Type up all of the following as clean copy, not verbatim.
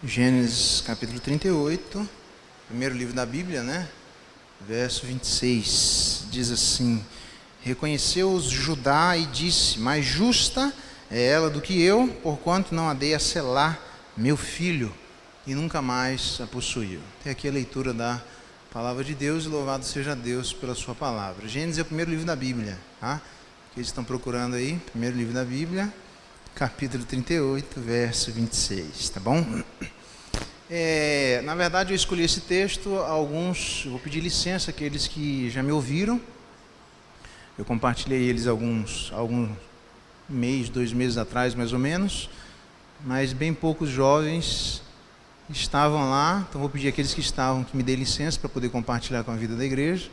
Gênesis capítulo 38, primeiro livro da Bíblia, né? Verso 26, diz assim: reconheceu-os Judá e disse: mais justa é ela do que eu, porquanto não a dei a Selá, meu filho, e nunca mais a possuiu. Tem aqui a leitura da palavra de Deus, e louvado seja Deus pela sua palavra. Gênesis é o primeiro livro da Bíblia, tá? Que eles estão procurando aí, primeiro livro da Bíblia, capítulo 38, verso 26, tá bom? Na verdade, eu escolhi esse texto, eu vou pedir licença àqueles que já me ouviram. Eu compartilhei eles alguns mês, 2 meses atrás, mais ou menos, mas bem poucos jovens estavam lá, então vou pedir àqueles que estavam que me dêem licença para poder compartilhar com a vida da igreja.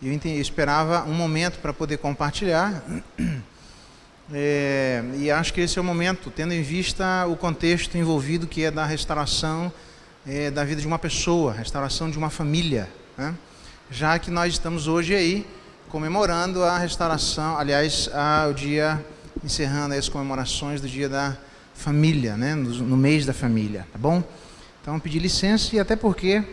Eu esperava um momento para poder compartilhar, e acho que esse é o momento, tendo em vista o contexto envolvido, que é da restauração da vida de uma pessoa, restauração de uma família, né? Já que nós estamos hoje aí comemorando a restauração, aliás, o dia, encerrando as comemorações do dia da família, né? No mês da família, tá bom? Então, pedir licença, e até porque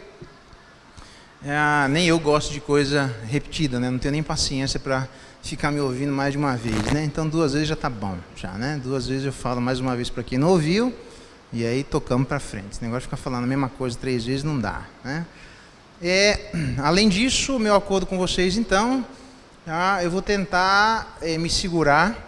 nem eu gosto de coisa repetida, né? Não tenho nem paciência para ficar me ouvindo mais de uma vez, né? Então 2 vezes já está bom, né? 2 vezes eu falo mais uma vez para quem não ouviu, e aí tocamos para frente. Esse negócio de ficar falando a mesma coisa 3 vezes não dá, né? Além disso, o meu acordo com vocês, então, eu vou tentar me segurar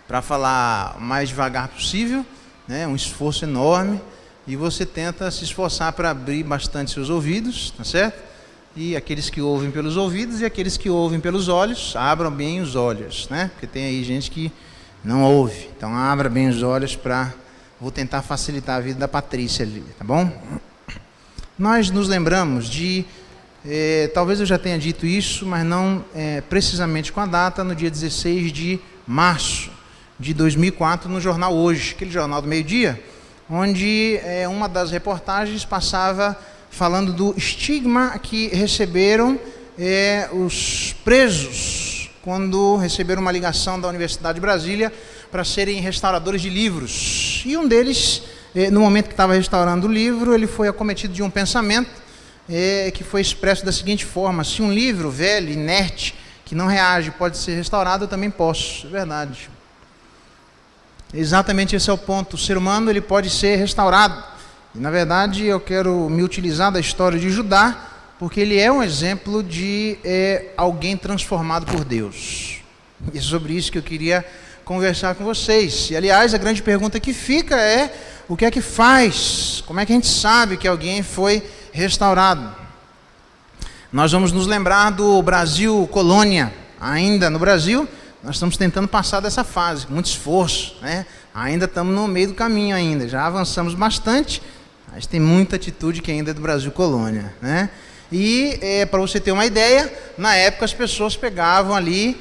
para falar o mais devagar possível, né? Um esforço enorme, e você tenta se esforçar para abrir bastante seus ouvidos, tá certo? E aqueles que ouvem pelos ouvidos e aqueles que ouvem pelos olhos, abram bem os olhos, né? Porque tem aí gente que não ouve. Então, abra bem os olhos vou tentar facilitar a vida da Patrícia ali, tá bom? Nós nos lembramos de, talvez eu já tenha dito isso, mas não precisamente com a data, no dia 16 de março de 2004, no jornal Hoje, aquele jornal do meio-dia, onde uma das reportagens passava falando do estigma que receberam os presos quando receberam uma ligação da Universidade de Brasília para serem restauradores de livros. E um deles, no momento que estava restaurando o livro, ele foi acometido de um pensamento que foi expresso da seguinte forma: se um livro velho, inerte, que não reage, pode ser restaurado, eu também posso. É verdade. Exatamente esse é o ponto. O ser humano, ele pode ser restaurado. E, na verdade, eu quero me utilizar da história de Judá, porque ele é um exemplo de alguém transformado por Deus. E é sobre isso que eu queria conversar com vocês. E, aliás, a grande pergunta que fica é: o que é que faz? Como é que a gente sabe que alguém foi restaurado? Nós vamos nos lembrar do Brasil colônia. Ainda no Brasil, nós estamos tentando passar dessa fase, com muito esforço, né? Ainda estamos no meio do caminho ainda, já avançamos bastante, mas tem muita atitude que ainda é do Brasil colônia, né? E, para você ter uma ideia, na época as pessoas pegavam ali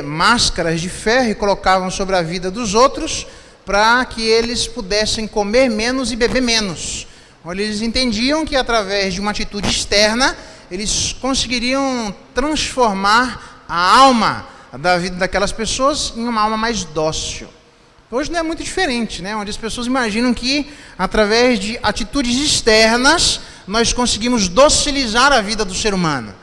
máscaras de ferro e colocavam sobre a vida dos outros para que eles pudessem comer menos e beber menos. Onde eles entendiam que através de uma atitude externa, eles conseguiriam transformar a alma da vida daquelas pessoas em uma alma mais dócil. Hoje não é muito diferente, né? Onde as pessoas imaginam que através de atitudes externas nós conseguimos docilizar a vida do ser humano,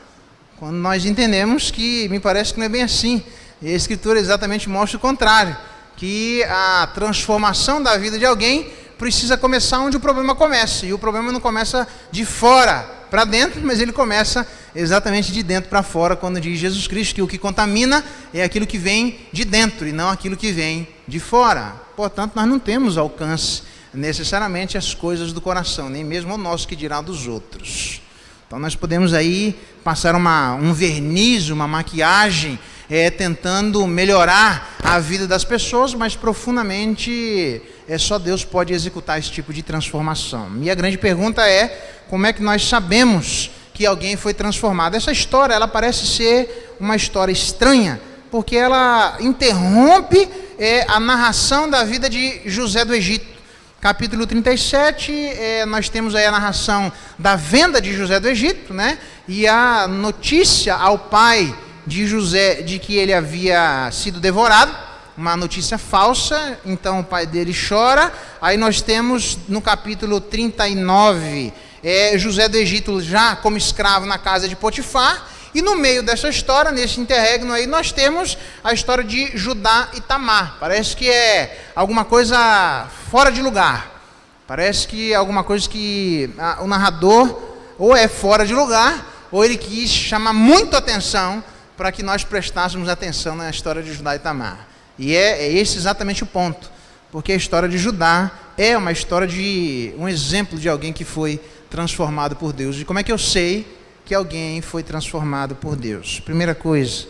quando nós entendemos que, me parece que não é bem assim. E a Escritura exatamente mostra o contrário, que a transformação da vida de alguém precisa começar onde o problema começa, e o problema não começa de fora para dentro, mas ele começa exatamente de dentro para fora, quando diz Jesus Cristo que o que contamina é aquilo que vem de dentro e não aquilo que vem de fora. Portanto, nós não temos alcance necessariamente as coisas do coração, nem mesmo o nosso, que dirá dos outros. Então nós podemos aí passar um verniz, uma maquiagem, tentando melhorar a vida das pessoas, mas profundamente só Deus pode executar esse tipo de transformação. E a grande pergunta é: como é que nós sabemos que alguém foi transformado? Essa história, ela parece ser uma história estranha, porque ela interrompe a narração da vida de José do Egito. Capítulo 37, nós temos aí a narração da venda de José do Egito, né? E a notícia ao pai de José de que ele havia sido devorado. uma notícia falsa, então o pai dele chora. Aí nós temos no capítulo 39, José do Egito já como escravo na casa de Potifar. E no meio dessa história, nesse interregno aí, nós temos a história de Judá e Tamar. Parece que é alguma coisa fora de lugar. Parece que é alguma coisa que o narrador ou é fora de lugar, ou ele quis chamar muito atenção para que nós prestássemos atenção na história de Judá e Tamar. E é esse exatamente o ponto. Porque a história de Judá é uma história de um exemplo de alguém que foi transformado por Deus. E como é que eu sei que alguém foi transformado por Deus? Primeira coisa,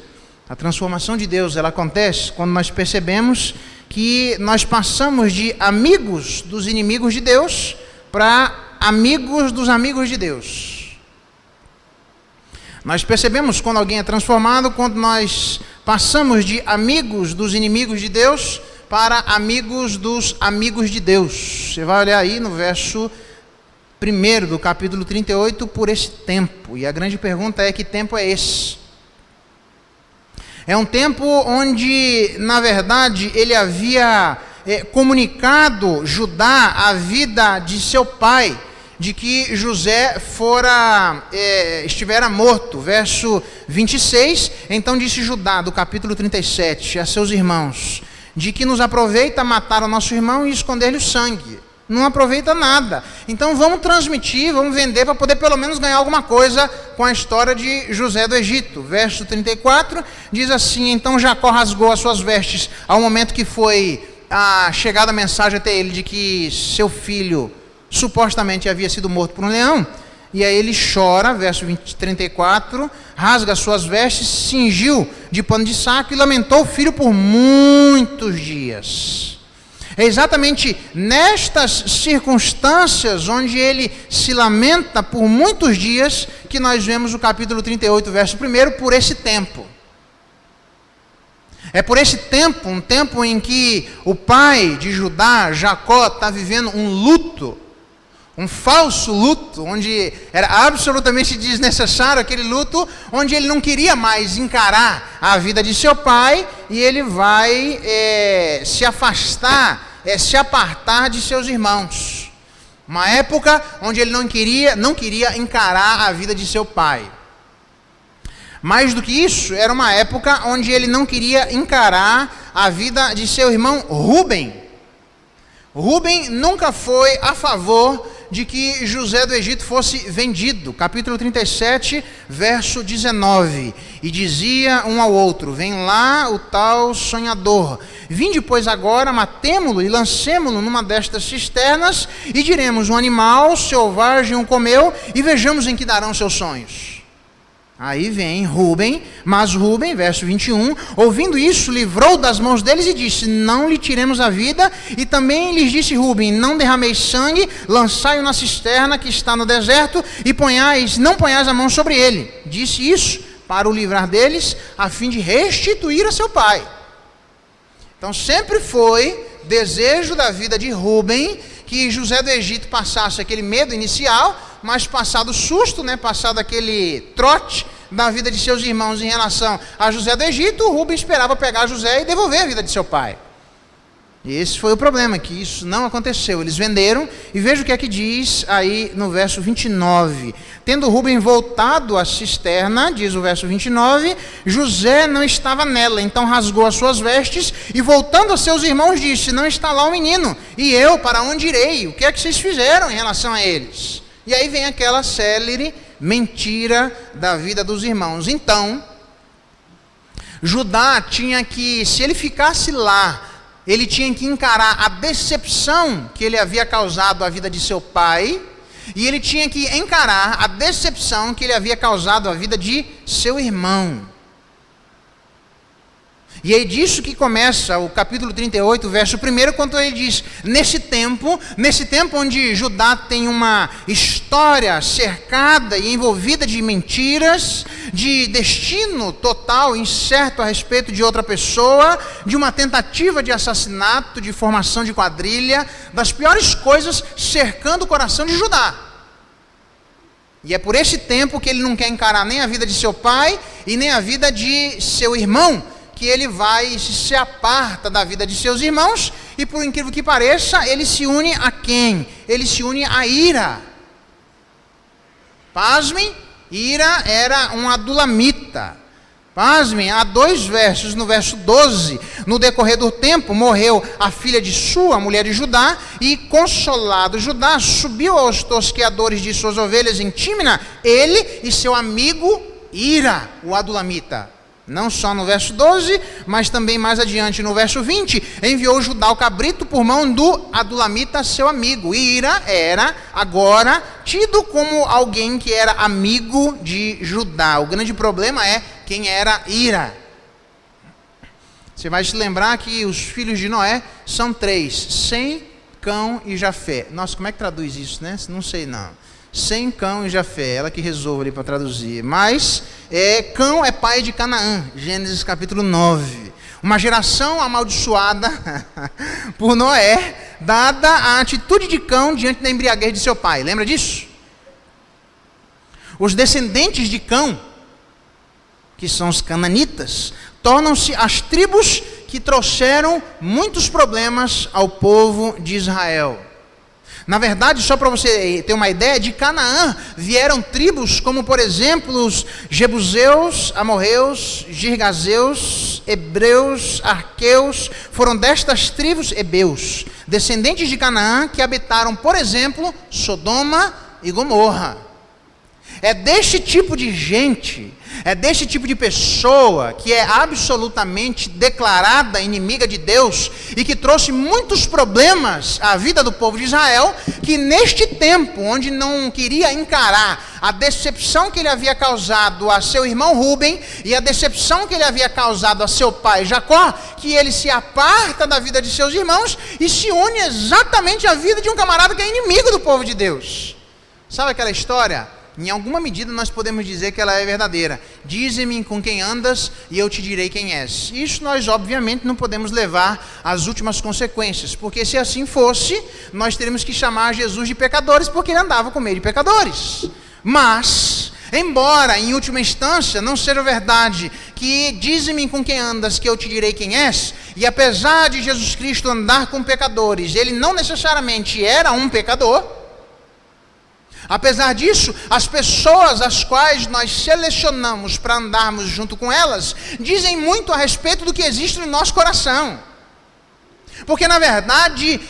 a transformação de Deus, ela acontece quando nós percebemos que nós passamos de amigos dos inimigos de Deus para amigos dos amigos de Deus. Nós percebemos quando alguém é transformado, quando nós passamos de amigos dos inimigos de Deus para amigos dos amigos de Deus. Você vai olhar aí no verso 1 do capítulo 38, por esse tempo. E a grande pergunta é: que tempo é esse? É um tempo onde, na verdade, ele havia comunicado Judá a vida de seu pai, de que José estivera morto. Verso 26, então disse Judá, do capítulo 37, a seus irmãos: de que nos aproveita matar o nosso irmão e esconder-lhe o sangue? Não aproveita nada. Então vamos transmitir, vamos vender para poder pelo menos ganhar alguma coisa com a história de José do Egito. Verso 34 diz assim: então Jacó rasgou as suas vestes ao momento que foi chegada a mensagem até ele de que seu filho supostamente havia sido morto por um leão. E aí ele chora, verso 34, rasga as suas vestes, cingiu de pano de saco e lamentou o filho por muitos dias. É exatamente nestas circunstâncias, onde ele se lamenta por muitos dias, que nós vemos o capítulo 38, verso 1, por esse tempo. É por esse tempo, um tempo em que o pai de Judá, Jacó, está vivendo um luto, um falso luto, onde era absolutamente desnecessário aquele luto, onde ele não queria mais encarar a vida de seu pai, e ele vai se afastar, se apartar de seus irmãos. Uma época onde ele não queria encarar a vida de seu pai. Mais do que isso, era uma época onde ele não queria encarar a vida de seu irmão Rúben. Rúben nunca foi a favor de que José do Egito fosse vendido. Capítulo 37, verso 19. E dizia um ao outro: vem lá o tal sonhador. Vinde, pois, agora, matemo-lo e lancemo-lo numa destas cisternas, e diremos: um animal selvagem o comeu, e vejamos em que darão seus sonhos. Aí vem Rúben, mas Rúben, verso 21, ouvindo isso, livrou das mãos deles e disse: não lhe tiremos a vida. E também lhes disse Rúben: não derrameis sangue, lançai-o na cisterna que está no deserto, e não ponhais a mão sobre ele. Disse isso para o livrar deles, a fim de restituir a seu pai. Então sempre foi desejo da vida de Rúben que José do Egito passasse aquele medo inicial, mas passado o susto, passado aquele trote da vida de seus irmãos em relação a José do Egito, Rúben esperava pegar José e devolver a vida de seu pai. E esse foi o problema, que isso não aconteceu. Eles venderam, e veja o que é que diz aí no verso 29. Tendo Rúben voltado à cisterna, diz o verso 29, José não estava nela, então rasgou as suas vestes, e voltando a seus irmãos disse: não está lá o menino, e eu para onde irei? O que é que vocês fizeram em relação a eles? E aí vem aquela célere mentira da vida dos irmãos. Então, Judá tinha que, se ele ficasse lá, ele tinha que encarar a decepção que ele havia causado à vida de seu pai, e ele tinha que encarar a decepção que ele havia causado à vida de seu irmão. E é disso que começa o capítulo 38, verso 1, quando ele diz: nesse tempo onde Judá tem uma história cercada e envolvida de mentiras, de destino total incerto a respeito de outra pessoa, de uma tentativa de assassinato, de formação de quadrilha, das piores coisas cercando o coração de Judá. E é por esse tempo que ele não quer encarar nem a vida de seu pai e nem a vida de seu irmão, que ele se aparta da vida de seus irmãos e, por incrível que pareça, ele se une a quem? Ele se une a Ira. Pasmem, Ira era um adulamita. Pasmem, há 2 versos, no verso 12, no decorrer do tempo, morreu a filha de Sua, a mulher de Judá, e consolado Judá, subiu aos tosqueadores de suas ovelhas em Tímina, ele e seu amigo Ira, o adulamita. Não só no verso 12, mas também mais adiante no verso 20, enviou Judá o cabrito por mão do adulamita, seu amigo. E Ira era agora tido como alguém que era amigo de Judá. O grande problema é quem era Ira. Você vai se lembrar que os filhos de Noé são 3, Sem, Cão e Jafé. Nossa, como é que traduz isso, né? Não sei não. Sem, Cão e Jafé, ela que resolve ali para traduzir. Mas Cão é pai de Canaã, Gênesis capítulo 9. Uma geração amaldiçoada por Noé, dada a atitude de Cão diante da embriaguez de seu pai. Lembra disso? Os descendentes de Cão, que são os cananitas, tornam-se as tribos que trouxeram muitos problemas ao povo de Israel. Na verdade, só para você ter uma ideia, de Canaã vieram tribos como, por exemplo, os Jebuseus, Amorreus, Girgazeus, Hebreus, Arqueus. Foram destas tribos hebeus, descendentes de Canaã, que habitaram, por exemplo, Sodoma e Gomorra. É deste tipo de gente, é deste tipo de pessoa que é absolutamente declarada inimiga de Deus e que trouxe muitos problemas à vida do povo de Israel, que neste tempo, onde não queria encarar a decepção que ele havia causado a seu irmão Rúben e a decepção que ele havia causado a seu pai Jacó, que ele se aparta da vida de seus irmãos e se une exatamente à vida de um camarada que é inimigo do povo de Deus. Sabe aquela história? Em alguma medida nós podemos dizer que ela é verdadeira. Dize-me com quem andas e eu te direi quem és. Isso nós obviamente não podemos levar às últimas consequências, porque se assim fosse, nós teríamos que chamar Jesus de pecadores, porque ele andava com meio de pecadores. Mas, embora em última instância não seja verdade que dize-me com quem andas que eu te direi quem és, e apesar de Jesus Cristo andar com pecadores, ele não necessariamente era um pecador. Apesar disso, as pessoas as quais nós selecionamos para andarmos junto com elas, dizem muito a respeito do que existe no nosso coração. Porque na verdade,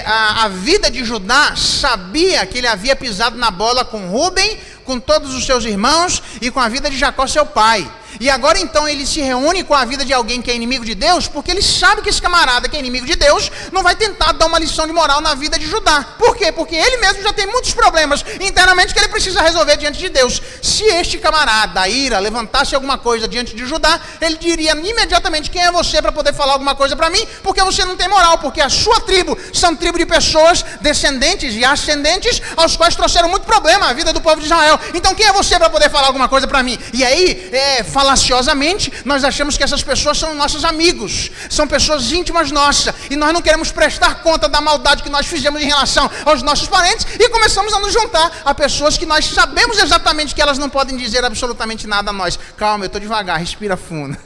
a vida de Judá sabia que ele havia pisado na bola com Rúben, com todos os seus irmãos e com a vida de Jacó, seu pai. E agora então ele se reúne com a vida de alguém que é inimigo de Deus, porque ele sabe que esse camarada que é inimigo de Deus não vai tentar dar uma lição de moral na vida de Judá. Por quê? Porque ele mesmo já tem muitos problemas internamente que ele precisa resolver diante de Deus. Se este camarada, Ira, levantasse alguma coisa diante de Judá, ele diria imediatamente: quem é você para poder falar alguma coisa para mim? Porque você não tem moral, porque a sua tribo são tribo de pessoas descendentes e ascendentes aos quais trouxeram muito problema à vida do povo de Israel. Então quem é você para poder falar alguma coisa para mim? E aí, falaciosamente, nós achamos que essas pessoas são nossos amigos, são pessoas íntimas nossas, e nós não queremos prestar conta da maldade que nós fizemos em relação aos nossos parentes, e começamos a nos juntar a pessoas que nós sabemos exatamente que elas não podem dizer absolutamente nada a nós. Calma, eu estou devagar, respira fundo.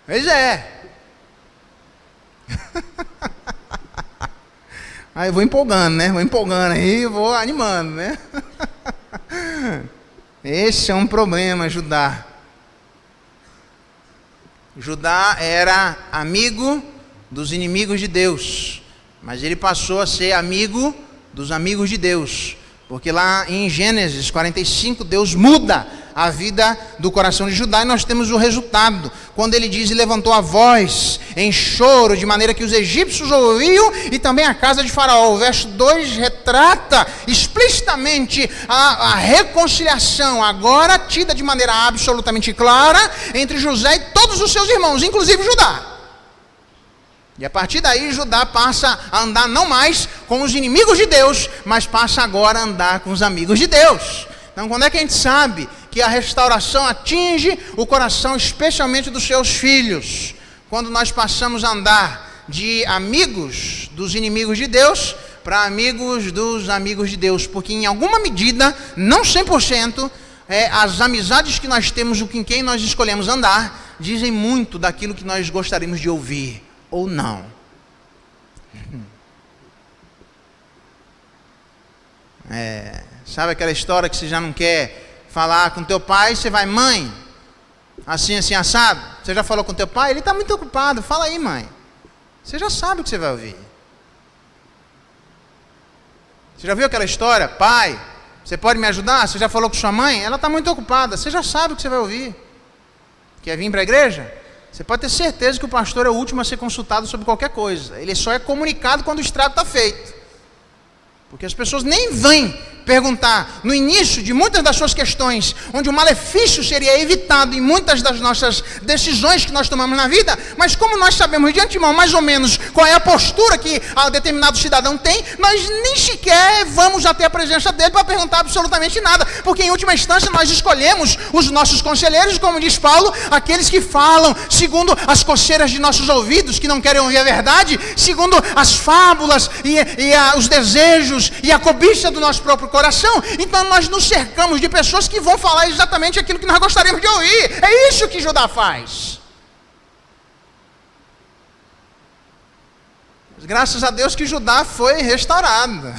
Pois é. Aí eu vou empolgando, né? Vou empolgando aí, vou animando, né? Esse é um problema, Judá. Judá era amigo dos inimigos de Deus, mas ele passou a ser amigo dos amigos de Deus, porque lá em Gênesis 45, Deus muda a vida do coração de Judá, e nós temos o resultado, quando ele diz: e levantou a voz em choro, de maneira que os egípcios ouviam, e também a casa de Faraó. O verso 2 retrata explicitamente a reconciliação, agora tida de maneira absolutamente clara, entre José e todos os seus irmãos, inclusive Judá. E a partir daí, Judá passa a andar não mais com os inimigos de Deus, mas passa agora a andar com os amigos de Deus. Então, quando é que a gente sabe que a restauração atinge o coração, especialmente dos seus filhos? Quando nós passamos a andar de amigos dos inimigos de Deus para amigos dos amigos de Deus, porque em alguma medida, não 100%, as amizades que nós temos, com quem nós escolhemos andar, dizem muito daquilo que nós gostaríamos de ouvir ou não. Sabe aquela história que você já não quer falar com teu pai, você vai, mãe, assim, assado. Você já falou com teu pai? Ele está muito ocupado, fala aí, mãe. Você já sabe o que você vai ouvir. Você já viu aquela história? Pai, você pode me ajudar? Você já falou com sua mãe? Ela está muito ocupada, você já sabe o que você vai ouvir. Quer vir para a igreja? Você pode ter certeza que o pastor é o último a ser consultado sobre qualquer coisa. Ele só é comunicado quando o estrago está feito. Porque as pessoas nem vêm perguntar no início de muitas das suas questões, onde o malefício seria evitado em muitas das nossas decisões que nós tomamos na vida, mas como nós sabemos de antemão mais ou menos qual é a postura que determinado cidadão tem, nós nem sequer vamos até a presença dele para perguntar absolutamente nada, porque em última instância nós escolhemos os nossos conselheiros, como diz Paulo, aqueles que falam segundo as coceiras de nossos ouvidos, que não querem ouvir a verdade, segundo as fábulas e os desejos e a cobiça do nosso próprio coração. Então nós nos cercamos de pessoas que vão falar exatamente aquilo que nós gostaríamos de ouvir. É isso que Judá faz. Mas graças a Deus que Judá foi restaurado.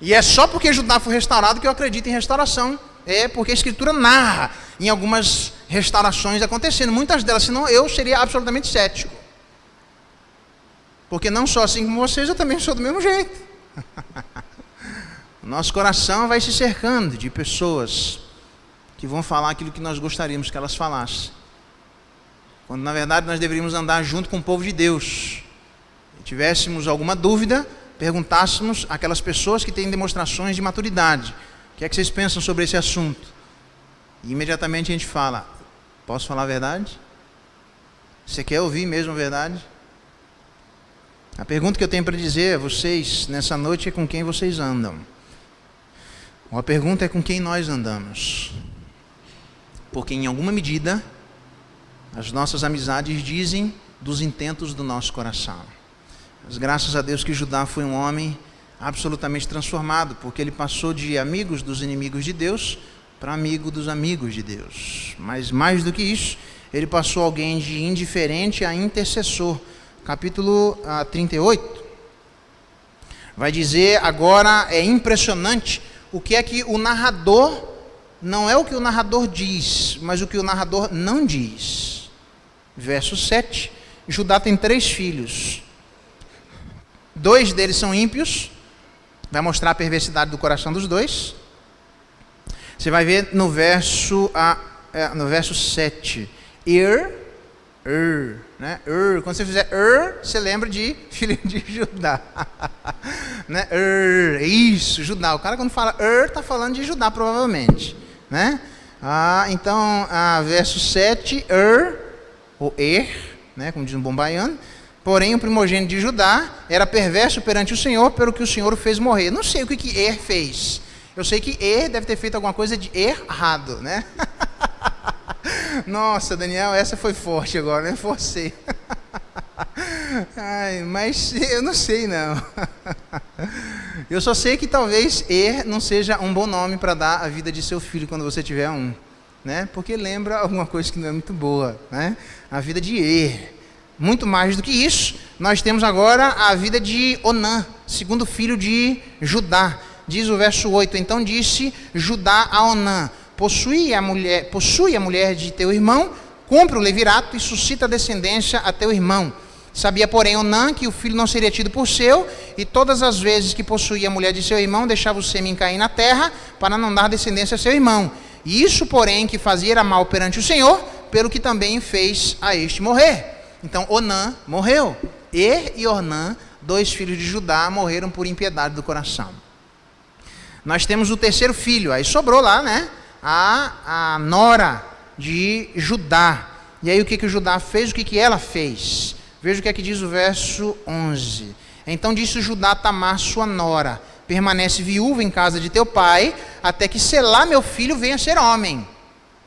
E é só porque Judá foi restaurado que eu acredito em restauração. É porque a Escritura narra em algumas restaurações acontecendo, muitas delas, senão eu seria absolutamente cético. Porque não só assim como vocês, eu também sou do mesmo jeito. Nosso coração vai se cercando de pessoas que vão falar aquilo que nós gostaríamos que elas falassem. Quando na verdade nós deveríamos andar junto com o povo de Deus. Se tivéssemos alguma dúvida, perguntássemos àquelas pessoas que têm demonstrações de maturidade. O que é que vocês pensam sobre esse assunto? E imediatamente a gente fala, posso falar a verdade? Você quer ouvir mesmo a verdade? A pergunta que eu tenho para dizer a vocês nessa noite é com quem vocês andam. Ou a pergunta é com quem nós andamos. Porque em alguma medida, as nossas amizades dizem dos intentos do nosso coração. Mas graças a Deus que Judá foi um homem absolutamente transformado, porque ele passou de amigos dos inimigos de Deus para amigo dos amigos de Deus. Mas mais do que isso, ele passou alguém de indiferente a intercessor. Capítulo 38, vai dizer agora, é impressionante, o que é que o narrador, não é o que o narrador diz, mas o que o narrador não diz. Verso 7, Judá tem 3 filhos, 2 deles são ímpios, vai mostrar a perversidade do coração dos 2. Você vai ver no verso 7, né? Quando você fizer você lembra de filho de Judá. Né? Isso, Judá. O cara quando fala está falando de Judá provavelmente, né? Então, verso 7, ou né? Como diz um bom baiano. Porém, o primogênito de Judá era perverso perante o Senhor, pelo que o Senhor o fez morrer. Não sei o que fez. Eu sei que deve ter feito alguma coisa de errado, né? Nossa, Daniel, essa foi forte agora, né? Forcei. Mas eu não sei, não. Eu só sei que talvez não seja um bom nome para dar a vida de seu filho quando você tiver um, né? Porque lembra alguma coisa que não é muito boa, né? A vida de Muito mais do que isso, nós temos agora a vida de Onã, segundo filho de Judá. Diz o verso 8, então disse Judá a Onã, possui a mulher de teu irmão, cumpre o levirato e suscita descendência a teu irmão. Sabia, porém, Onã que o filho não seria tido por seu, e todas as vezes que possuía a mulher de seu irmão, deixava o sêmen cair na terra, para não dar descendência a seu irmão. E isso, porém, que fazia era mal perante o Senhor, pelo que também fez a este morrer. Então, Onã morreu. E Ornã, 2 filhos de Judá, morreram por impiedade do coração. Nós temos o 3º filho, aí sobrou lá, né? A nora de Judá. E aí o que Judá fez? O que ela fez? Veja o que é que diz o verso 11. Então disse Judá a Tamar, sua nora, permanece viúva em casa de teu pai, até que Selá, meu filho, venha ser homem.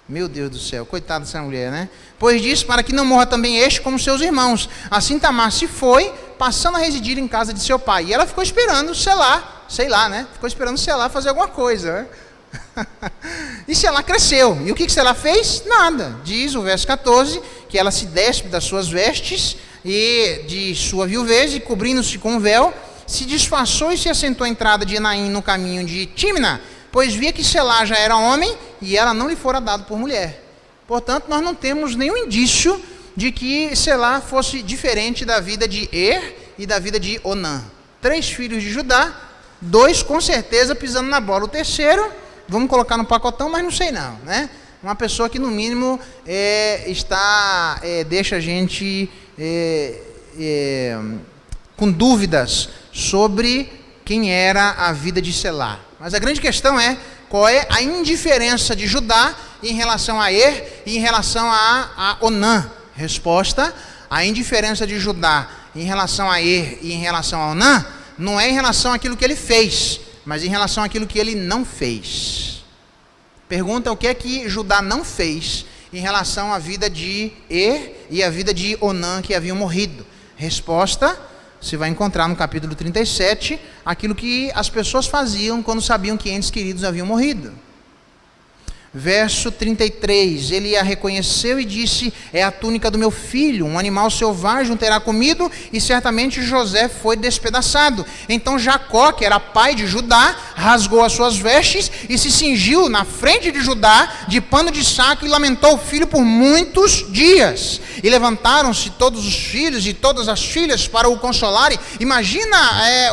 Meu Deus do céu, coitada dessa mulher, né? Pois disse, para que não morra também este como seus irmãos. Assim Tamar se foi, passando a residir em casa de seu pai. E ela ficou esperando Selá, sei lá, né? Ficou esperando Selá fazer alguma coisa, né? E Selá cresceu. E o que Selá fez? Nada. Diz o verso 14 que ela se despe das suas vestes e de sua viuvez, e cobrindo-se com um véu, se disfarçou e se assentou à entrada de Enaim no caminho de Tímna, pois via que Selá já era homem e ela não lhe fora dado por mulher. Portanto, nós não temos nenhum indício de que Selá fosse diferente da vida de Er e da vida de Onã. 3 filhos de Judá, 2 com certeza pisando na bola. O terceiro, vamos colocar no pacotão, mas não sei não, né? Uma pessoa que no mínimo deixa a gente com dúvidas sobre quem era a vida de Selá. Mas a grande questão é qual é a indiferença de Judá em relação a Er e em relação a Onã. Resposta: a indiferença de Judá em relação a Er e em relação a Onã não é em relação àquilo que ele fez, mas em relação àquilo que ele não fez. Pergunta: o que é que Judá não fez em relação à vida de Er e à vida de Onã, que haviam morrido? Resposta: você vai encontrar no capítulo 37 aquilo que as pessoas faziam quando sabiam que entes queridos haviam morrido. Verso 33, ele a reconheceu e disse: é a túnica do meu filho, um animal selvagem o terá comido, e certamente José foi despedaçado. Então Jacó, que era pai de Judá, rasgou as suas vestes e se cingiu na frente de Judá de pano de saco e lamentou o filho por muitos dias. E levantaram-se todos os filhos e todas as filhas para o consolarem. Imagina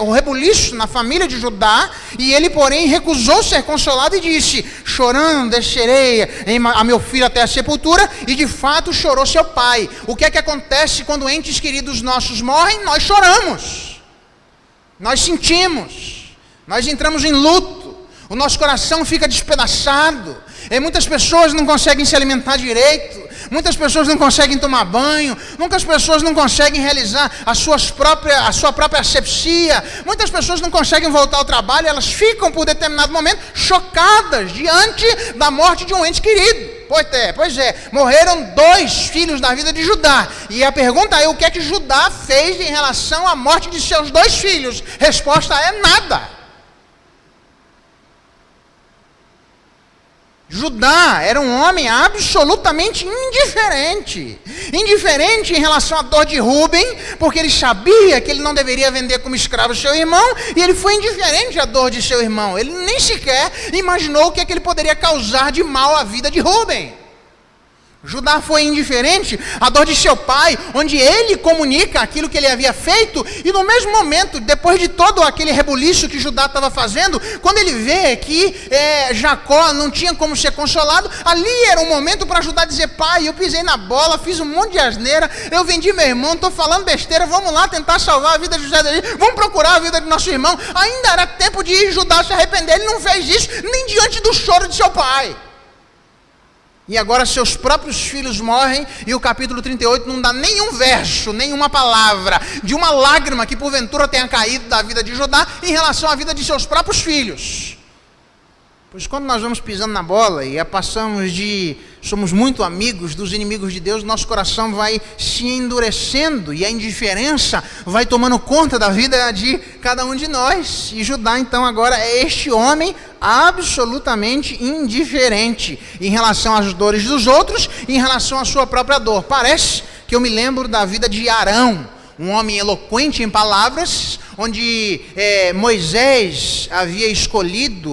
o rebuliço na família de Judá, e ele, porém, recusou ser consolado e disse: chorando descerei a meu filho até a sepultura. E de fato chorou seu pai. O que é que acontece quando entes queridos nossos morrem? Nós choramos, nós sentimos, nós entramos em luto, o nosso coração fica despedaçado. E muitas pessoas não conseguem se alimentar direito, muitas pessoas não conseguem tomar banho, muitas pessoas não conseguem realizar a sua própria asepsia, muitas pessoas não conseguem voltar ao trabalho. Elas ficam por determinado momento chocadas diante da morte de um ente querido. Pois é, morreram 2 filhos da vida de Judá, e a pergunta é: o que é que Judá fez em relação à morte de seus 2 filhos? Resposta é: nada. Judá era um homem absolutamente indiferente em relação à dor de Rúben, porque ele sabia que ele não deveria vender como escravo seu irmão, e ele foi indiferente à dor de seu irmão. Ele nem sequer imaginou o que é que ele poderia causar de mal à vida de Rúben. Judá foi indiferente à dor de seu pai, onde ele comunica aquilo que ele havia feito, e no mesmo momento, depois de todo aquele rebuliço que Judá estava fazendo, quando ele vê que Jacó não tinha como ser consolado, ali era um momento para Judá dizer: pai, eu pisei na bola, fiz um monte de asneira, eu vendi meu irmão, estou falando besteira, vamos lá tentar salvar a vida de José daí, vamos procurar a vida de nosso irmão. Ainda era tempo de Judá se arrepender. Ele não fez isso nem diante do choro de seu pai. E agora seus próprios filhos morrem, e o capítulo 38 não dá nenhum verso, nenhuma palavra de uma lágrima que porventura tenha caído da vida de Judá em relação à vida de seus próprios filhos. Pois quando nós vamos pisando na bola e somos muito amigos dos inimigos de Deus, nosso coração vai se endurecendo e a indiferença vai tomando conta da vida de cada um de nós. E Judá então agora é este homem absolutamente indiferente em relação às dores dos outros e em relação à sua própria dor. Parece que eu me lembro da vida de Arão, um homem eloquente em palavras, onde Moisés havia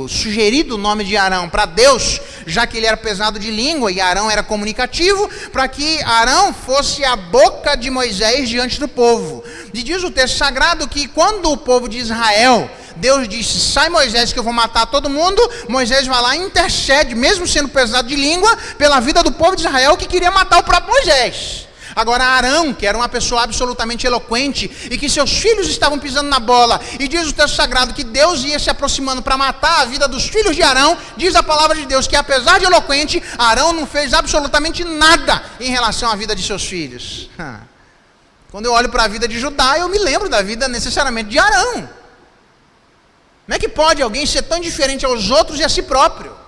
sugerido o nome de Arão para Deus, já que ele era pesado de língua e Arão era comunicativo, para que Arão fosse a boca de Moisés diante do povo. E diz o texto sagrado que quando o povo de Israel, Deus disse: sai Moisés que eu vou matar todo mundo, Moisés vai lá e intercede, mesmo sendo pesado de língua, pela vida do povo de Israel que queria matar o próprio Moisés. Agora Arão, que era uma pessoa absolutamente eloquente e que seus filhos estavam pisando na bola, e diz o texto sagrado que Deus ia se aproximando para matar a vida dos filhos de Arão, diz a palavra de Deus que apesar de eloquente, Arão não fez absolutamente nada em relação à vida de seus filhos. Quando eu olho para a vida de Judá, eu me lembro da vida necessariamente de Arão. Como é que pode alguém ser tão diferente aos outros e a si próprio?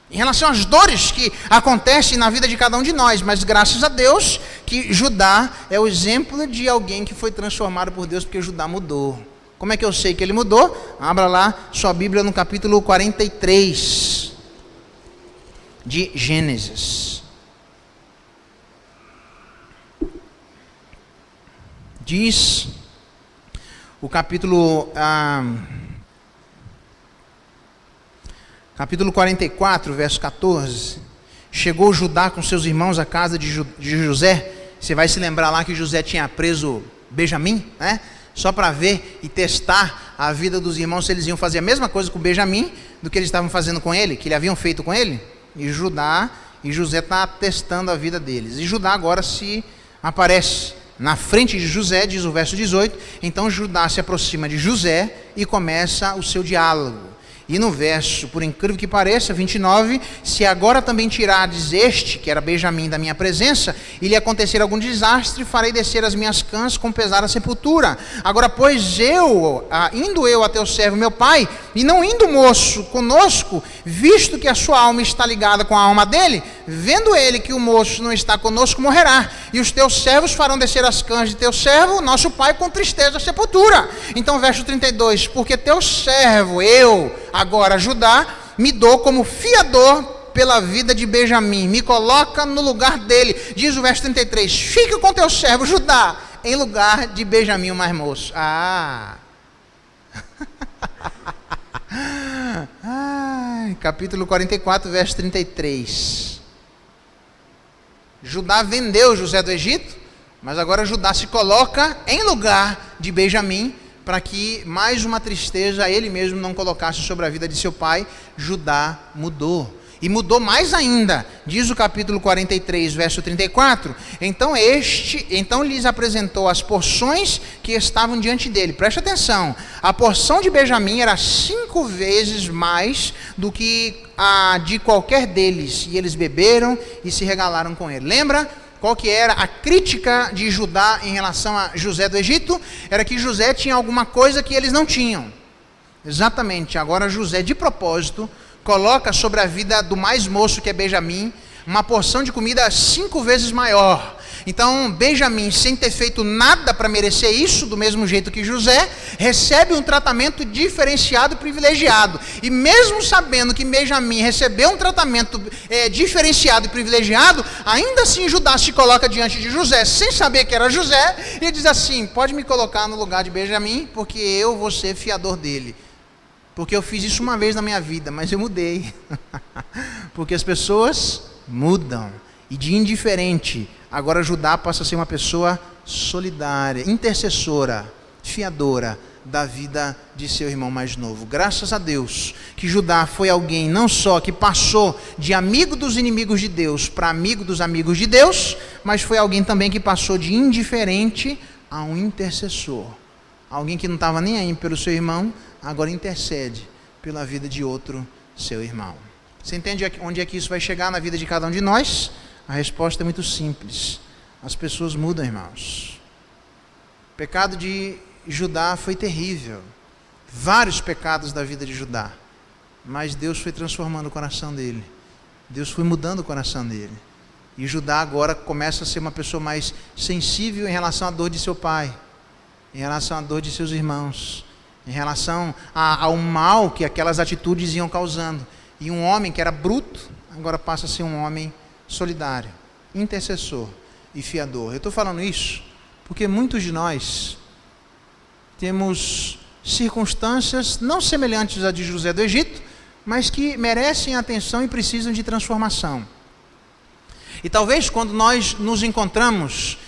Em relação às dores que acontecem na vida de cada um de nós, mas graças a Deus que Judá é o exemplo de alguém que foi transformado por Deus, porque Judá mudou. Como é que eu sei que ele mudou? Abra lá sua Bíblia no capítulo 43. de Gênesis. Diz o capítulo 44, verso 14. Chegou Judá com seus irmãos à casa de José. Você vai se lembrar lá que José tinha preso Benjamim, né? Só para ver e testar a vida dos irmãos, se eles iam fazer a mesma coisa com Benjamim do que eles estavam fazendo com ele, que eles haviam feito com ele. E José está testando a vida deles. E Judá agora se aparece na frente de José, diz o verso 18. Então Judá se aproxima de José e começa o seu diálogo. E no verso, por incrível que pareça, 29, se agora também tirardes este, que era Benjamim, da minha presença, e lhe acontecer algum desastre, farei descer as minhas cãs com pesar à sepultura. Agora, pois indo eu a teu servo, meu pai, e não indo o moço conosco, visto que a sua alma está ligada com a alma dele, vendo ele que o moço não está conosco, morrerá. E os teus servos farão descer as cãs de teu servo, nosso pai, com tristeza à sepultura. Então, verso 32, porque teu servo, agora Judá, me dou como fiador pela vida de Benjamim, me coloca no lugar dele. Diz o verso 33, fica com teu servo Judá, em lugar de Benjamim o mais moço. Capítulo 44, verso 33. Judá vendeu José do Egito, mas agora Judá se coloca em lugar de Benjamim, para que mais uma tristeza ele mesmo não colocasse sobre a vida de seu pai. Judá mudou. E mudou mais ainda. Diz o capítulo 43, verso 34. Então lhes apresentou as porções que estavam diante dele. Preste atenção. A porção de Benjamim era 5 vezes mais do que a de qualquer deles. E eles beberam e se regalaram com ele. Lembra? Qual que era a crítica de Judá em relação a José do Egito? Era que José tinha alguma coisa que eles não tinham. Exatamente. Agora José, de propósito, coloca sobre a vida do mais moço, que é Benjamim, uma porção de comida 5 vezes maior. Então, Benjamim, sem ter feito nada para merecer isso, do mesmo jeito que José, recebe um tratamento diferenciado e privilegiado. E mesmo sabendo que Benjamim recebeu um tratamento diferenciado e privilegiado, ainda assim Judá se coloca diante de José, sem saber que era José, e diz assim, pode me colocar no lugar de Benjamim, porque eu vou ser fiador dele. Porque eu fiz isso uma vez na minha vida, mas eu mudei. Porque as pessoas mudam. E de indiferente, agora Judá passa a ser uma pessoa solidária, intercessora, fiadora da vida de seu irmão mais novo. Graças a Deus que Judá foi alguém não só que passou de amigo dos inimigos de Deus para amigo dos amigos de Deus, mas foi alguém também que passou de indiferente a um intercessor. Alguém que não estava nem aí pelo seu irmão, agora intercede pela vida de outro seu irmão. Você entende onde é que isso vai chegar na vida de cada um de nós? A resposta é muito simples. As pessoas mudam, irmãos. O pecado de Judá foi terrível. Vários pecados da vida de Judá. Mas Deus foi transformando o coração dele. Deus foi mudando o coração dele. E Judá agora começa a ser uma pessoa mais sensível em relação à dor de seu pai, em relação à dor de seus irmãos, em relação ao mal que aquelas atitudes iam causando. E um homem que era bruto, agora passa a ser um homem solidário, intercessor e fiador. Eu estou falando isso porque muitos de nós temos circunstâncias não semelhantes à de José do Egito, mas que merecem atenção e precisam de transformação. E talvez quando nós nos encontramos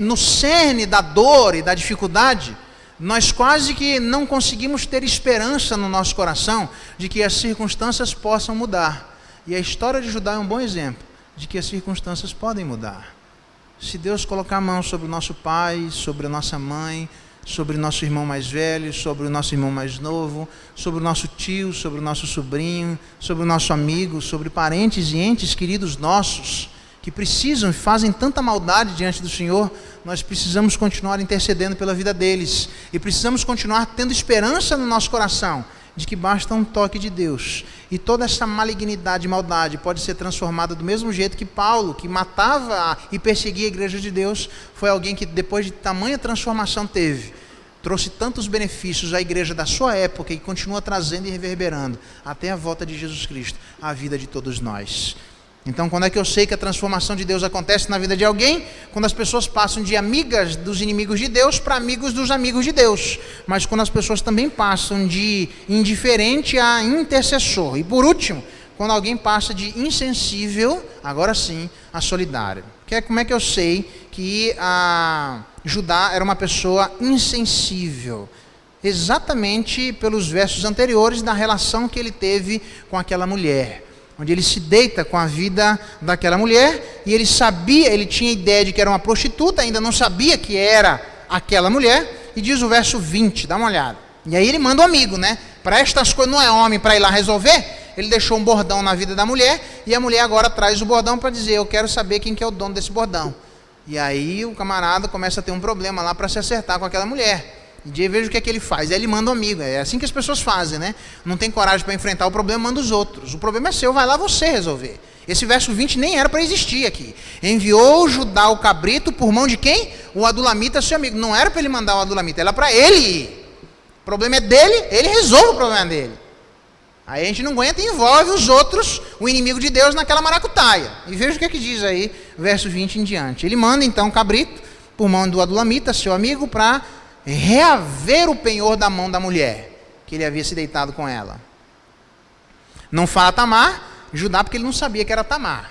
no cerne da dor e da dificuldade, nós quase que não conseguimos ter esperança no nosso coração de que as circunstâncias possam mudar. E a história de Judá é um bom exemplo de que as circunstâncias podem mudar. Se Deus colocar a mão sobre o nosso pai, sobre a nossa mãe, sobre o nosso irmão mais velho, sobre o nosso irmão mais novo, sobre o nosso tio, sobre o nosso sobrinho, sobre o nosso amigo, sobre parentes e entes queridos nossos, que precisam e fazem tanta maldade diante do Senhor, nós precisamos continuar intercedendo pela vida deles. E precisamos continuar tendo esperança no nosso coração, de que basta um toque de Deus. E toda essa malignidade e maldade pode ser transformada do mesmo jeito que Paulo, que matava e perseguia a igreja de Deus, foi alguém que depois de tamanha transformação trouxe tantos benefícios à igreja da sua época e continua trazendo e reverberando até a volta de Jesus Cristo, a vida de todos nós. Então, quando é que eu sei que a transformação de Deus acontece na vida de alguém? Quando as pessoas passam de amigas dos inimigos de Deus para amigos dos amigos de Deus. Mas quando as pessoas também passam de indiferente a intercessor. E por último, quando alguém passa de insensível, agora sim, a solidário. Como é que eu sei que Judá era uma pessoa insensível? Exatamente pelos versos anteriores da relação que ele teve com aquela mulher, onde ele se deita com a vida daquela mulher, e ele tinha ideia de que era uma prostituta, ainda não sabia que era aquela mulher, e diz o verso 20, dá uma olhada. E aí ele manda um amigo, para estas coisas, não é homem para ir lá resolver, ele deixou um bordão na vida da mulher, e a mulher agora traz o bordão para dizer, eu quero saber quem que é o dono desse bordão. E aí o camarada começa a ter um problema lá para se acertar com aquela mulher. E aí veja o que é que ele faz. Aí ele manda um amigo. É assim que as pessoas fazem, Não tem coragem para enfrentar o problema, manda os outros. O problema é seu, vai lá você resolver. Esse verso 20 nem era para existir aqui. Enviou Judá o cabrito por mão de quem? O adulamita, seu amigo. Não era para ele mandar o adulamita, era para ele ir. O problema é dele, ele resolve o problema dele. Aí a gente não aguenta e envolve os outros, o inimigo de Deus, naquela maracutaia. E veja o que é que diz aí, verso 20 em diante. Ele manda então o cabrito por mão do adulamita, seu amigo, para reaver o penhor da mão da mulher, que ele havia se deitado com ela. Não fala Tamar, Judá, porque ele não sabia que era Tamar.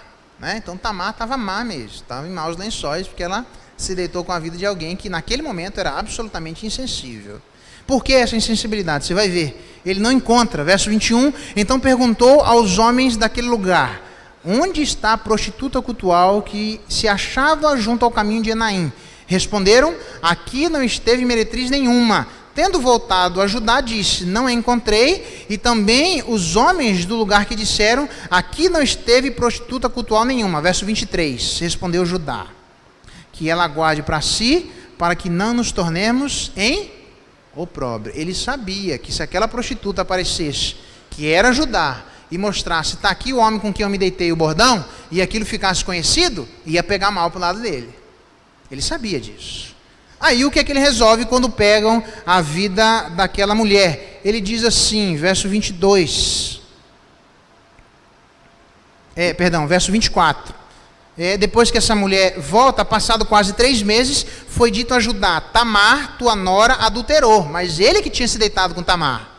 Então Tamar estava má mesmo, estava em maus lençóis, porque ela se deitou com a vida de alguém que naquele momento era absolutamente insensível. Por que essa insensibilidade? Você vai ver. Ele não encontra. Verso 21, então perguntou aos homens daquele lugar, onde está a prostituta cultual que se achava junto ao caminho de Enaim? Responderam, aqui não esteve meretriz nenhuma. Tendo voltado a Judá, disse, não a encontrei. E também os homens do lugar que disseram, aqui não esteve prostituta cultual nenhuma. Verso 23, respondeu Judá, que ela guarde para si, para que não nos tornemos em opróbrio. Ele sabia que se aquela prostituta aparecesse, que era Judá, e mostrasse, está aqui o homem com quem eu me deitei o bordão, e aquilo ficasse conhecido, ia pegar mal para o lado dele. Ele sabia disso. Aí o que é que ele resolve quando pegam a vida daquela mulher? Ele diz assim, verso 22. Verso 24. Depois que essa mulher volta, passado quase 3 meses, foi dito a Judá, Tamar, tua nora, adulterou. Mas ele que tinha se deitado com Tamar.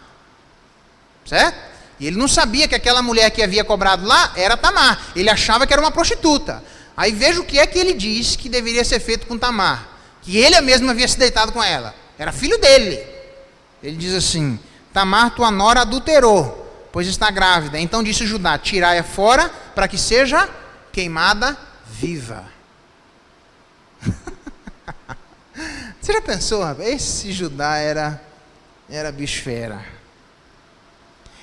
Certo? E ele não sabia que aquela mulher que havia cobrado lá era Tamar. Ele achava que era uma prostituta. Aí veja o que é que ele diz que deveria ser feito com Tamar. Que ele mesmo havia se deitado com ela. Era filho dele. Ele diz assim, Tamar, tua nora, adulterou, pois está grávida. Então disse Judá, tirai-a fora, para que seja queimada viva. Você já pensou, rapaz? Esse Judá era bicho fera.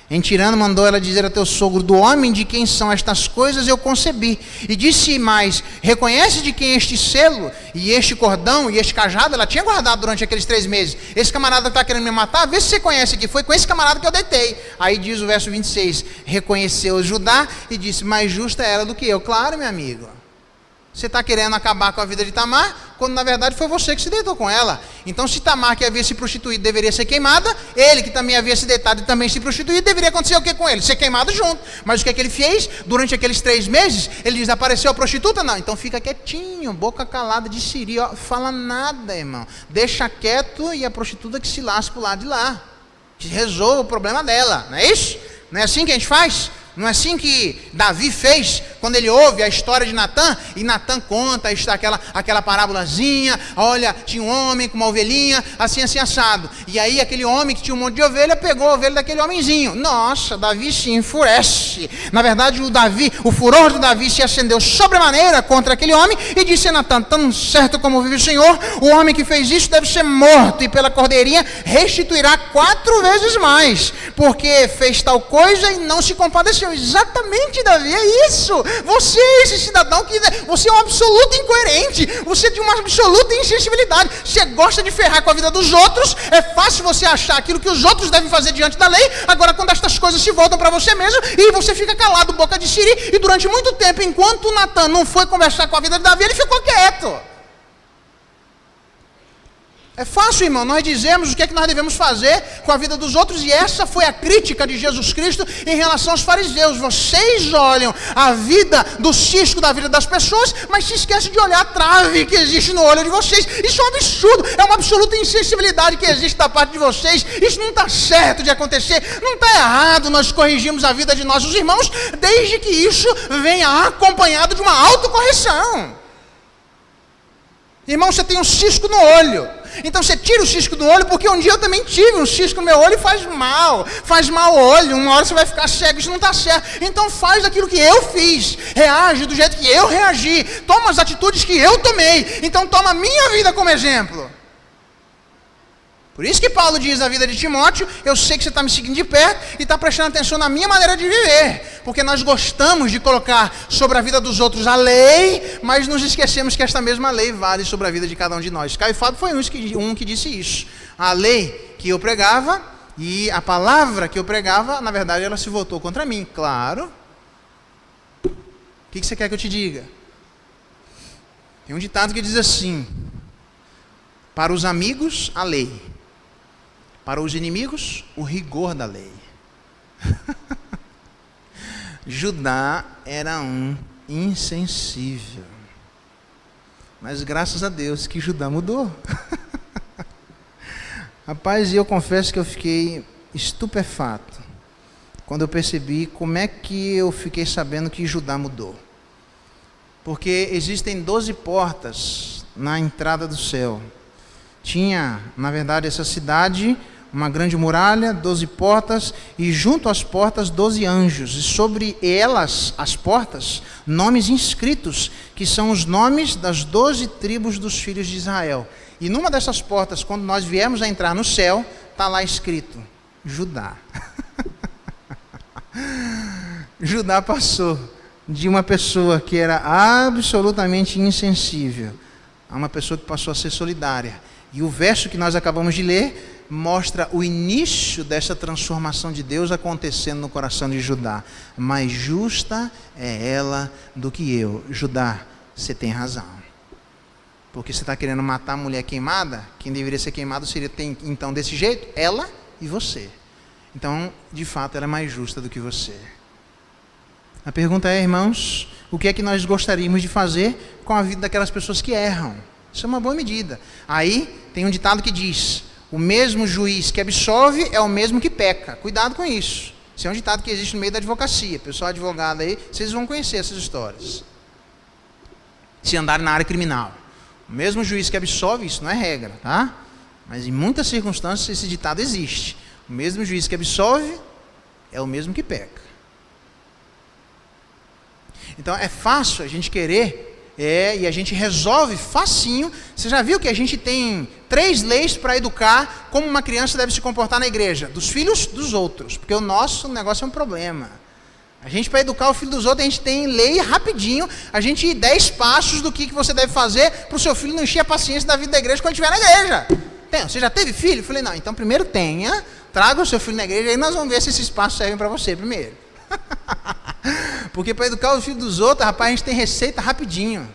Em tirando, mandou ela dizer a teu sogro, do homem de quem são estas coisas eu concebi. E disse mais, reconhece de quem este selo, e este cordão, e este cajado, ela tinha guardado durante aqueles 3 meses. Esse camarada está querendo me matar, vê se você conhece aqui, foi com esse camarada que eu deitei. Aí diz o verso 26, reconheceu Judá, e disse, mais justa é ela do que eu. Claro, meu amigo. Você está querendo acabar com a vida de Tamar, quando na verdade foi você que se deitou com ela. Então se Tamar, que havia se prostituído, deveria ser queimada, ele que também havia se deitado e também se prostituído, deveria acontecer o que com ele? Ser queimado junto. Mas o que é que ele fez? Durante aqueles 3 meses, ele diz, apareceu a prostituta? Não, então fica quietinho, boca calada de siri, ó, fala nada, irmão. Deixa quieto e a prostituta que se lasque pro lado de lá. Que resolva o problema dela, não é isso? Não é assim que a gente faz? Não é assim que Davi fez quando ele ouve a história de Natã? E Natã conta aquela parábolazinha. Olha, tinha um homem com uma ovelhinha, assim assado. E aí aquele homem que tinha um monte de ovelha, pegou a ovelha daquele homenzinho. Nossa, Davi se enfurece. Na verdade, o furor de Davi se acendeu sobremaneira contra aquele homem e disse a Natã, tão certo como vive o Senhor, o homem que fez isso deve ser morto e pela cordeirinha restituirá 4 vezes mais, porque fez tal coisa e não se compadeceu. Exatamente, Davi, é isso. Você é esse cidadão que você é um absoluto incoerente, você tem uma absoluta insensibilidade, você gosta de ferrar com a vida dos outros, é fácil você achar aquilo que os outros devem fazer diante da lei, agora quando estas coisas se voltam para você mesmo, e você fica calado, boca de siri, e durante muito tempo, enquanto Natã não foi conversar com a vida de Davi, ele ficou quieto. É fácil, irmão, nós dizemos o que é que nós devemos fazer com a vida dos outros, e essa foi a crítica de Jesus Cristo em relação aos fariseus. Vocês olham a vida do cisco da vida das pessoas, mas se esquecem de olhar a trave que existe no olho de vocês. Isso é um absurdo, é uma absoluta insensibilidade que existe da parte de vocês. Isso não está certo de acontecer, não está errado nós corrigirmos a vida de nossos irmãos, desde que isso venha acompanhado de uma autocorreção. Irmão, você tem um cisco no olho, então você tira o cisco do olho, porque um dia eu também tive um cisco no meu olho e faz mal ao olho, uma hora você vai ficar cego, isso não está certo. Então faz aquilo que eu fiz, reage do jeito que eu reagi, toma as atitudes que eu tomei, então toma a minha vida como exemplo. Por isso que Paulo diz na vida de Timóteo, eu sei que você está me seguindo de perto e está prestando atenção na minha maneira de viver, porque nós gostamos de colocar sobre a vida dos outros a lei, mas nos esquecemos que esta mesma lei vale sobre a vida de cada um de nós. Caio Fábio foi um que disse isso. A lei que eu pregava e a palavra que eu pregava, na verdade ela se voltou contra mim, claro. O que você quer que eu te diga? Tem um ditado que diz assim: para os amigos, a lei. Para os inimigos, o rigor da lei. Judá era um insensível. Mas graças a Deus que Judá mudou. Rapaz, eu confesso que eu fiquei estupefato quando eu percebi como é que eu fiquei sabendo que Judá mudou. Porque existem 12 portas na entrada do céu. Tinha, na verdade, essa cidade, uma grande muralha, 12 portas, e junto às portas 12 anjos, e sobre elas, as portas, nomes inscritos, que são os nomes das 12 tribos dos filhos de Israel. E numa dessas portas, quando nós viemos a entrar no céu, está lá escrito, Judá. Judá passou de uma pessoa que era absolutamente insensível, a uma pessoa que passou a ser solidária. E o verso que nós acabamos de ler mostra o início dessa transformação de Deus acontecendo no coração de Judá. Mais justa é ela do que eu. Judá, você tem razão. Porque você está querendo matar a mulher queimada, quem deveria ser queimado seria, então, desse jeito, ela e você. Então, de fato, ela é mais justa do que você. A pergunta é, irmãos, o que é que nós gostaríamos de fazer com a vida daquelas pessoas que erram? Isso é uma boa medida. Aí, tem um ditado que diz: o mesmo juiz que absolve é o mesmo que peca. Cuidado com isso. Isso é um ditado que existe no meio da advocacia. Pessoal advogado aí, vocês vão conhecer essas histórias. Se andarem na área criminal. O mesmo juiz que absolve, isso não é regra, tá? Mas em muitas circunstâncias esse ditado existe. O mesmo juiz que absolve é o mesmo que peca. Então é fácil a gente querer... e a gente resolve facinho. Você já viu que a gente tem 3 leis para educar como uma criança deve se comportar na igreja? Dos filhos dos outros, porque o nosso negócio é um problema. A gente, para educar o filho dos outros, a gente tem lei rapidinho, a gente 10 passos do que você deve fazer para o seu filho não encher a paciência da vida da igreja quando estiver na igreja. Você já teve filho? Eu falei, não, então primeiro traga o seu filho na igreja, aí nós vamos ver se esses passos servem para você primeiro. Porque para educar o filho dos outros, rapaz, a gente tem receita rapidinho.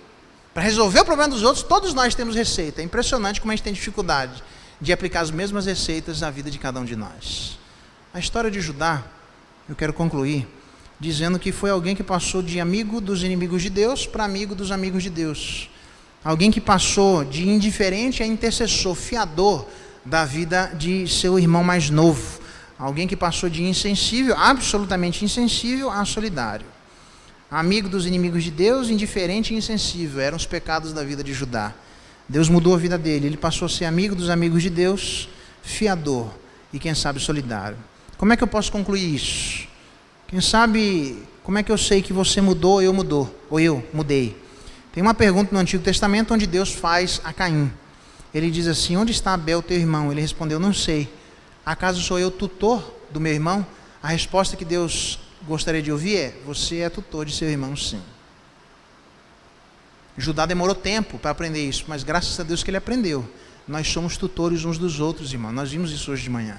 Para resolver o problema dos outros, todos nós temos receita. É impressionante como a gente tem dificuldade de aplicar as mesmas receitas na vida de cada um de nós. A história de Judá, eu quero concluir dizendo que foi alguém que passou de amigo dos inimigos de Deus para amigo dos amigos de Deus. Alguém que passou de indiferente a intercessor, fiador da vida de seu irmão mais novo. Alguém que passou de insensível, absolutamente insensível, a solidário. Amigo dos inimigos de Deus, indiferente e insensível. Eram os pecados da vida de Judá. Deus mudou a vida dele. Ele passou a ser amigo dos amigos de Deus, fiador e, quem sabe, solidário. Como é que eu posso concluir isso? Quem sabe, como é que eu sei que você mudou ou eu mudei? Tem uma pergunta no Antigo Testamento onde Deus faz a Caim. Ele diz assim, onde está Abel, teu irmão? Ele respondeu, não sei. Acaso sou eu tutor do meu irmão? A resposta que Deus gostaria de ouvir é, você é tutor de seu irmão, sim. Judá demorou tempo para aprender isso, mas graças a Deus que ele aprendeu. Nós somos tutores uns dos outros, irmão. Nós vimos isso hoje de manhã.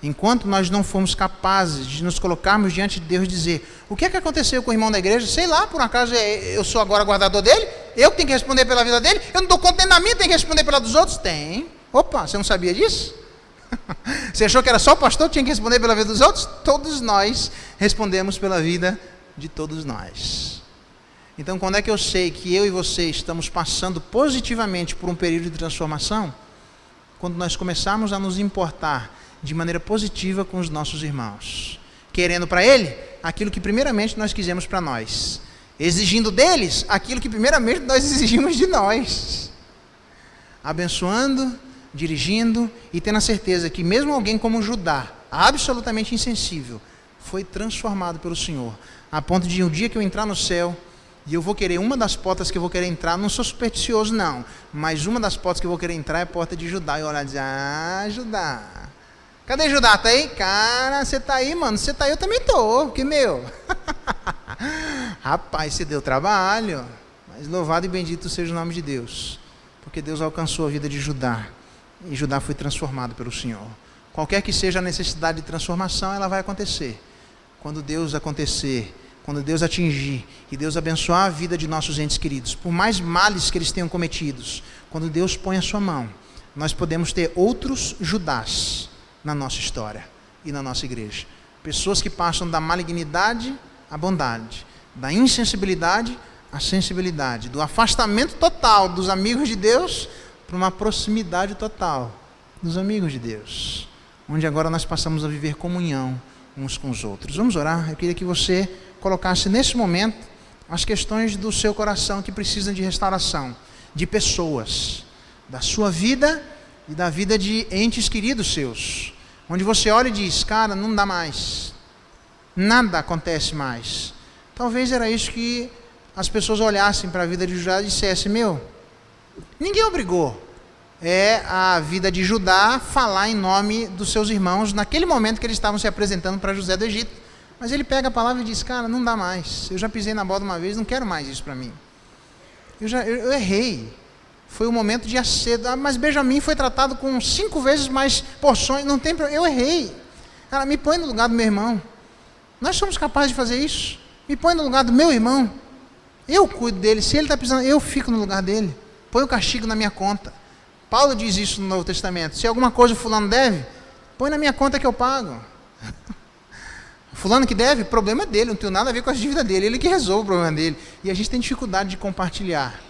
Enquanto nós não fomos capazes de nos colocarmos diante de Deus e dizer, o que é que aconteceu com o irmão da igreja? Sei lá, por acaso eu sou agora guardador dele? Eu que tenho que responder pela vida dele? Eu não dou conta nem da minha, tenho que responder pela dos outros? Tem. Opa, você não sabia disso? Você achou que era só o pastor que tinha que responder pela vida dos outros? Todos nós respondemos pela vida de todos nós. Então, quando é que eu sei que eu e você estamos passando positivamente por um período de transformação? Quando nós começarmos a nos importar de maneira positiva com os nossos irmãos, querendo para ele aquilo que primeiramente nós quisemos para nós, exigindo deles aquilo que primeiramente nós exigimos de nós, abençoando, dirigindo e tendo a certeza que mesmo alguém como Judá, absolutamente insensível, foi transformado pelo Senhor, a ponto de um dia que eu entrar no céu, e eu vou querer, uma das portas que eu vou querer entrar, não sou supersticioso não, mas uma das portas que eu vou querer entrar é a porta de Judá, e olhar e dizer, ah, Judá, cadê Judá? Tá aí? Cara, você tá aí, mano, você tá aí, eu também tô, que meu, rapaz, você deu trabalho, mas louvado e bendito seja o nome de Deus, porque Deus alcançou a vida de Judá, e Judá foi transformado pelo Senhor. Qualquer que seja a necessidade de transformação, ela vai acontecer. Quando Deus acontecer, quando Deus atingir e Deus abençoar a vida de nossos entes queridos, por mais males que eles tenham cometidos, quando Deus põe a sua mão, nós podemos ter outros Judás na nossa história e na nossa igreja. Pessoas que passam da malignidade à bondade, da insensibilidade à sensibilidade, do afastamento total dos amigos de Deus para uma proximidade total dos amigos de Deus, onde agora nós passamos a viver comunhão uns com os outros. Vamos orar? Eu queria que você colocasse nesse momento as questões do seu coração que precisam de restauração, de pessoas, da sua vida e da vida de entes queridos seus, onde você olha e diz, cara, não dá mais, nada acontece mais. Talvez era isso que as pessoas olhassem para a vida de Judá e dissessem, meu, ninguém obrigou a vida de Judá falar em nome dos seus irmãos naquele momento que eles estavam se apresentando para José do Egito. Mas ele pega a palavra e diz, cara, não dá mais. Eu já pisei na bola uma vez, não quero mais isso para mim. Eu errei. Foi o momento de acedo. Mas Benjamim foi tratado com 5 vezes mais porções. Não tem problema. Eu errei. Cara, me põe no lugar do meu irmão. Nós somos capazes de fazer isso. Me põe no lugar do meu irmão. Eu cuido dele. Se ele está pisando, eu fico no lugar dele. Põe o castigo na minha conta. Paulo diz isso no Novo Testamento. Se alguma coisa o fulano deve, põe na minha conta que eu pago. Fulano que deve, o problema é dele, não tem nada a ver com as dívidas dele, ele que resolve o problema dele. E a gente tem dificuldade de compartilhar,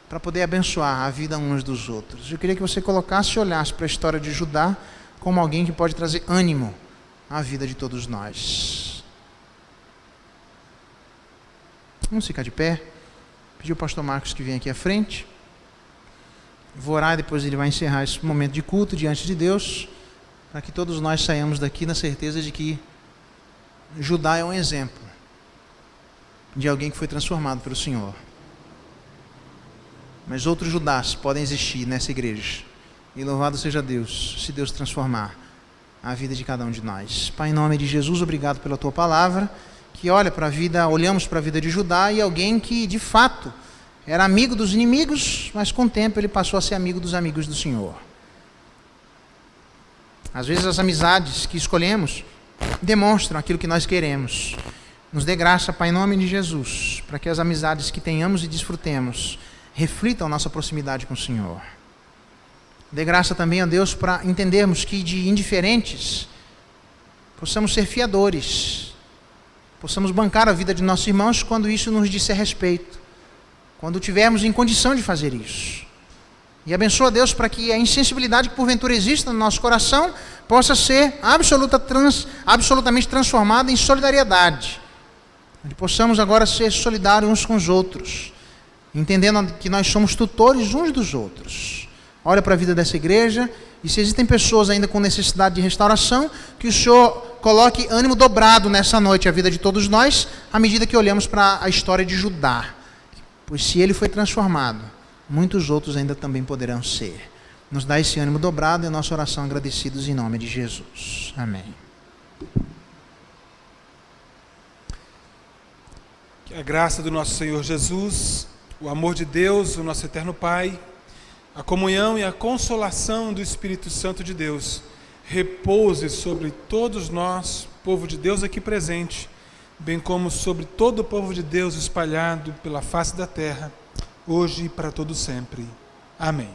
para poder abençoar a vida uns dos outros. Eu queria que você colocasse e olhasse para a história de Judá como alguém que pode trazer ânimo à vida de todos nós. Vamos ficar de pé. Pedir ao pastor Marcos que venha aqui à frente. Vou orar e depois ele vai encerrar esse momento de culto diante de Deus, para que todos nós saiamos daqui na certeza de que Judá é um exemplo de alguém que foi transformado pelo Senhor. Mas outros Judás podem existir nessa igreja. E louvado seja Deus, se Deus transformar a vida de cada um de nós. Pai, em nome de Jesus, obrigado pela tua palavra, que olha para a vida, olhamos para a vida de Judá e alguém que de fato era amigo dos inimigos, mas com o tempo ele passou a ser amigo dos amigos do Senhor. Às vezes as amizades que escolhemos demonstram aquilo que nós queremos. Nos dê graça, Pai, em nome de Jesus, para que as amizades que tenhamos e desfrutemos reflitam nossa proximidade com o Senhor. Dê graça também a Deus para entendermos que de indiferentes possamos ser fiadores, possamos bancar a vida de nossos irmãos quando isso nos disser respeito, quando tivermos em condição de fazer isso. E abençoa Deus para que a insensibilidade que porventura exista no nosso coração possa ser absolutamente transformada em solidariedade. Onde possamos agora ser solidários uns com os outros, entendendo que nós somos tutores uns dos outros. Olha para a vida dessa igreja e se existem pessoas ainda com necessidade de restauração, que o Senhor coloque ânimo dobrado nessa noite a vida de todos nós, à medida que olhamos para a história de Judá. Pois se ele foi transformado, muitos outros ainda também poderão ser. Nos dá esse ânimo dobrado e a nossa oração agradecidos em nome de Jesus. Amém. Que a graça do nosso Senhor Jesus, o amor de Deus, o nosso eterno Pai, a comunhão e a consolação do Espírito Santo de Deus repouse sobre todos nós, povo de Deus aqui presente, bem como sobre todo o povo de Deus espalhado pela face da terra, hoje e para todo sempre. Amém.